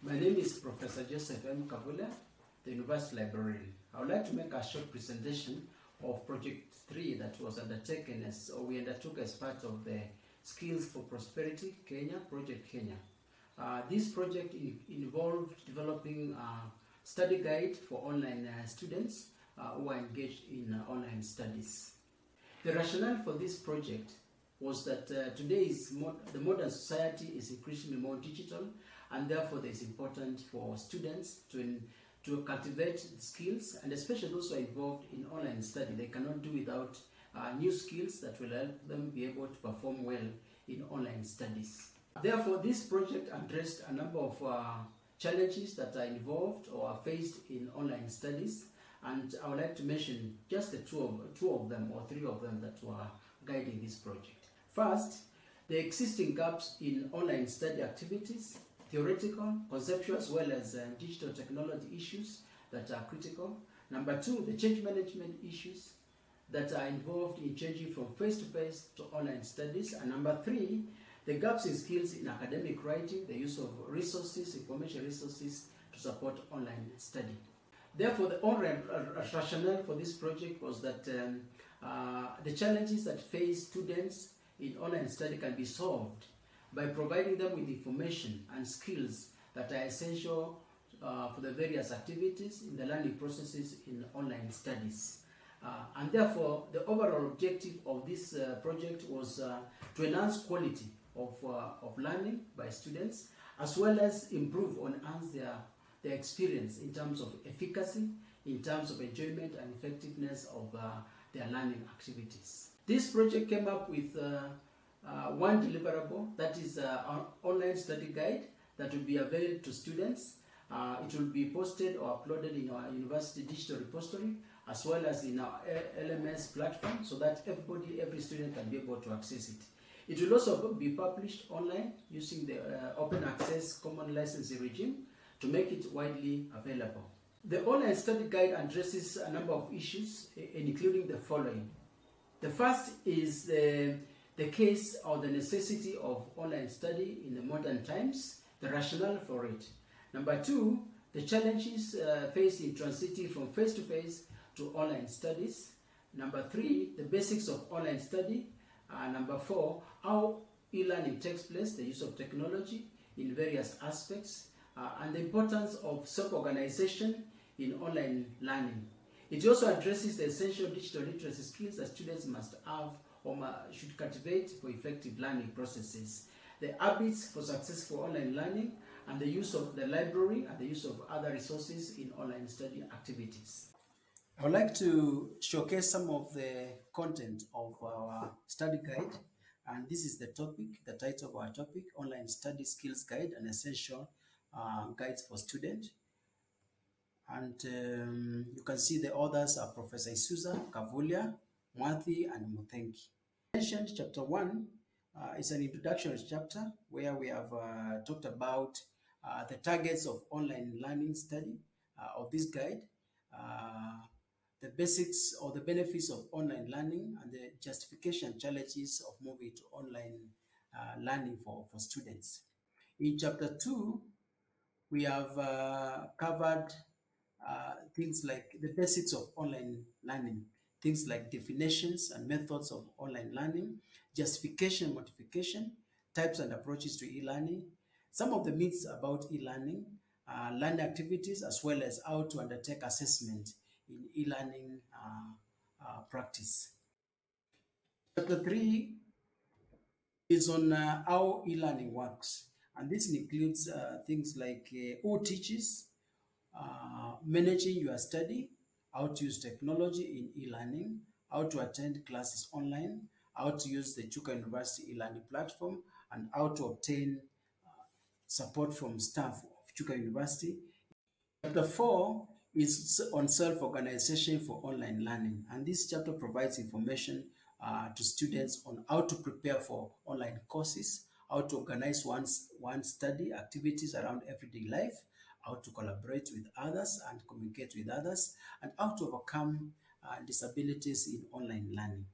My name is Professor Joseph M. Kavula, the University Librarian. I would like to make a short presentation of Project 3 that was undertaken we undertook as part of the Skills for Prosperity Kenya, Project Kenya. This project involved developing a study guide for online students who are engaged in online studies. The rationale for this project was that the modern society is increasingly more digital, and therefore it is important for students to cultivate skills, and especially those who are involved in online study. They cannot do without new skills that will help them be able to perform well in online studies. Therefore, this project addressed a number of challenges that are involved or are faced in online studies, and I would like to mention just the two of them or three of them that were guiding this project. First, the existing gaps in online study activities, theoretical, conceptual, as well as digital technology issues that are critical. Number two, the change management issues that are involved in changing from face-to-face to online studies. And number three, the gaps in skills in academic writing, the use of resources, information resources to support online study. Therefore, the rationale for this project was that the challenges that face students in online study can be solved by providing them with information and skills that are essential for the various activities in the learning processes in online studies. And therefore, the overall objective of this project was to enhance quality of learning by students, as well as improve or enhance their experience in terms of efficacy, in terms of enjoyment and effectiveness of their learning activities. This project came up with one deliverable, that is an online study guide that will be available to students. It will be posted or uploaded in our university digital repository as well as in our LMS platform, so that every student can be able to access it. It will also be published online using the open access common licensing regime to make it widely available. The online study guide addresses a number of issues, including the following. The first is the case or the necessity of online study in the modern times, the rationale for it. Number two, the challenges faced in transiting from face-to-face to online studies. Number three, the basics of online study. Number four, how e-learning takes place, the use of technology in various aspects, and the importance of self-organization in online learning. It also addresses the essential digital literacy skills that students must have or should cultivate for effective learning processes, the habits for successful online learning, and the use of the library and the use of other resources in online study activities. I would like to showcase some of the content of our study guide, and this is the title of our topic, Online Study Skills Guide, an essential guides for students. And you can see the authors are Professor Isuza, Kavulia, Mwathi, and Muthenki. Mentioned chapter 1 is an introductory chapter where we have talked about the targets of online learning study of this guide, the basics or the benefits of online learning, and the justification challenges of moving to online learning for students. In chapter 2, we have covered things like the basics of online learning, things like definitions and methods of online learning, justification, modification, types and approaches to e-learning, some of the myths about e-learning, learning activities, as well as how to undertake assessment in e-learning practice. Chapter 3 is on how e-learning works, and this includes things like who teaches, managing your study, how to use technology in e-learning, how to attend classes online, how to use the Chuka University e-learning platform, and how to obtain support from staff of Chuka University. Chapter 4 is on self-organization for online learning, and this chapter provides information to students on how to prepare for online courses, how to organize one's study activities around everyday life, how to collaborate with others and communicate with others, and how to overcome disabilities in online learning.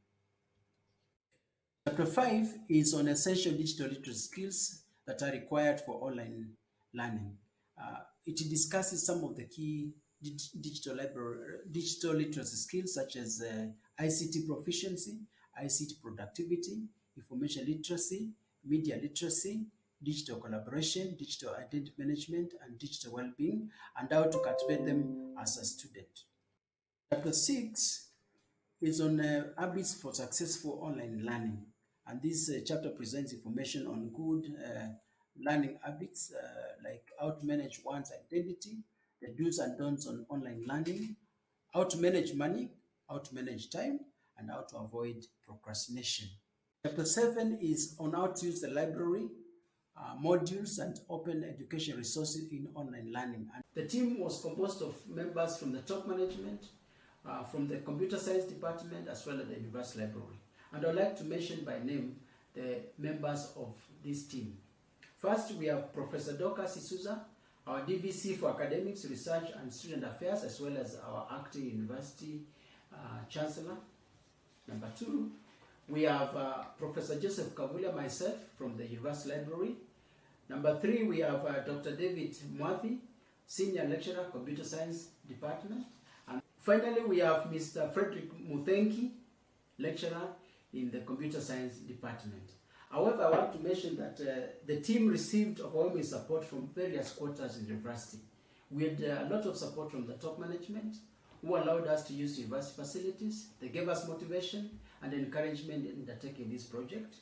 Chapter 5 is on essential digital literacy skills that are required for online learning. It discusses some of the key digital literacy skills such as ICT proficiency, ICT productivity, information literacy, media literacy, digital collaboration, digital identity management, and digital well-being, and how to cultivate them as a student. Chapter 6 is on habits for successful online learning. And this chapter presents information on good learning habits, like how to manage one's identity, the do's and don'ts on online learning, how to manage money, how to manage time, and how to avoid procrastination. Chapter 7 is on how to use the library, modules, and open education resources in online learning. And the team was composed of members from the top management, from the computer science department, as well as the university library. And I'd like to mention by name the members of this team. First, we have Professor Dorcas Isuza, our DVC for Academics, Research and Student Affairs, as well as our acting university chancellor. Number 2, we have Professor Joseph Kavulia, myself, from the university library. Number 3, we have Dr. David Mwathi, senior lecturer, computer science department. And finally, we have Mr. Frederick Muthenki, lecturer in the computer science department. However, I want to mention that the team received overwhelming support from various quarters in the university. We had a lot of support from the top management, who allowed us to use university facilities. They gave us motivation and encouragement in undertaking this project.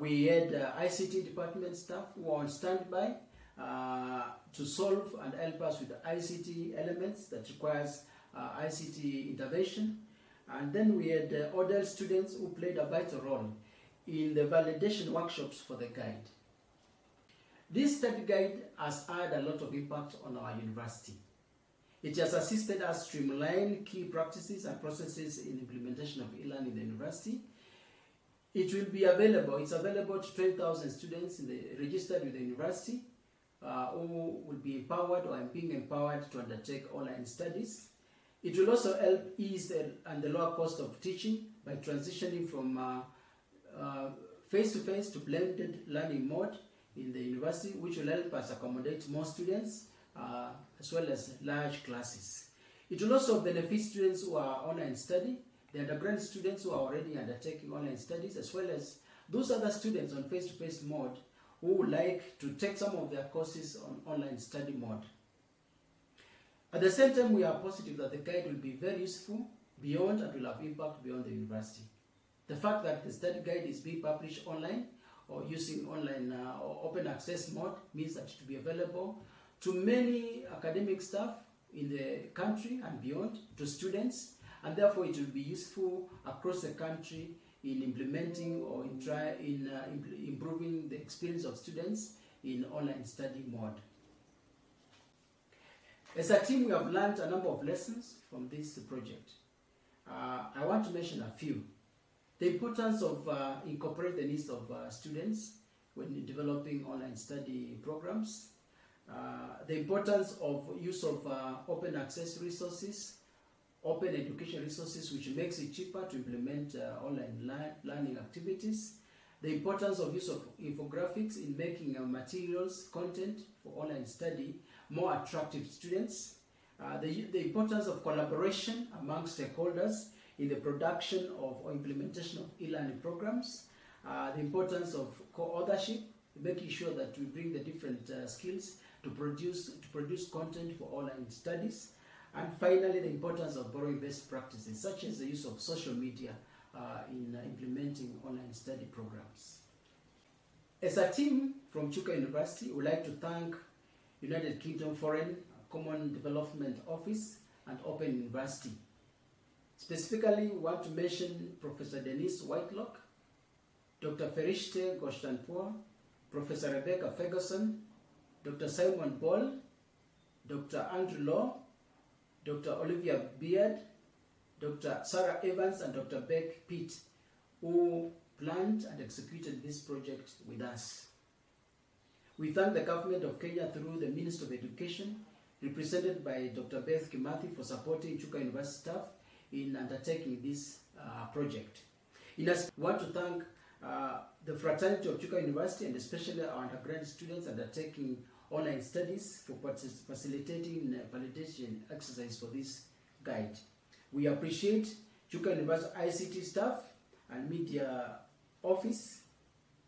We had ICT department staff who were on standby to solve and help us with the ICT elements that requires ICT intervention. And then we had other students who played a vital role in the validation workshops for the guide. This study guide has had a lot of impact on our university. It has assisted us streamline key practices and processes in implementation of e-learning in the university. It will be available, it's available to 20,000 students registered with the university who will be empowered or being empowered to undertake online studies. It will also help ease the lower cost of teaching by transitioning from face-to-face to blended learning mode in the university, which will help us accommodate more students as well as large classes. It will also benefit students who are online study, the undergraduate students who are already undertaking online studies, as well as those other students on face-to-face mode who would like to take some of their courses on online study mode. At the same time, we are positive that the guide will be very useful beyond and will have impact beyond the university. The fact that the study guide is being published online or using online or open access mode means that it will be available to many academic staff in the country and beyond, to students, and therefore it will be useful across the country in implementing or in improving the experience of students in online study mode. As a team, we have learned a number of lessons from this project. I want to mention a few. The importance of incorporating the needs of students when developing online study programs. The importance of use of open access resources, open education resources, which makes it cheaper to implement online learning activities. The importance of use of infographics in making materials, content for online study more attractive to students. The importance of collaboration among stakeholders in the production of or implementation of e-learning programs. The importance of co-authorship, making sure that we bring the different skills to produce content for online studies. And finally, the importance of borrowing best practices, such as the use of social media in implementing online study programs. As a team from Chuka University, we would like to thank United Kingdom Foreign Common Development Office and Open University. Specifically, we want to mention Professor Denise Whitelock, Dr. Ferishte Goshtanpour, Professor Rebecca Ferguson, Dr. Simon Ball, Dr. Andrew Law, Dr. Olivia Beard, Dr. Sarah Evans, and Dr. Beck Pitt, who planned and executed this project with us. We thank the government of Kenya through the Minister of Education, represented by Dr. Beth Kimathi, for supporting Chuka University staff in undertaking this project. We want to thank the fraternity of Chuka University, and especially our undergraduate students undertaking online studies for facilitating validation exercise for this guide. We appreciate Chuka University ICT staff and media office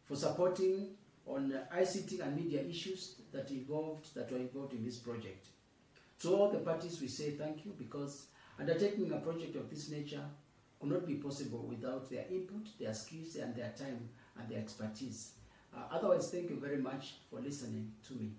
for supporting on ICT and media issues that were involved in this project. To all the parties, we say thank you, because undertaking a project of this nature could not be possible without their input, their skills, and their time and their expertise. Otherwise, thank you very much for listening to me.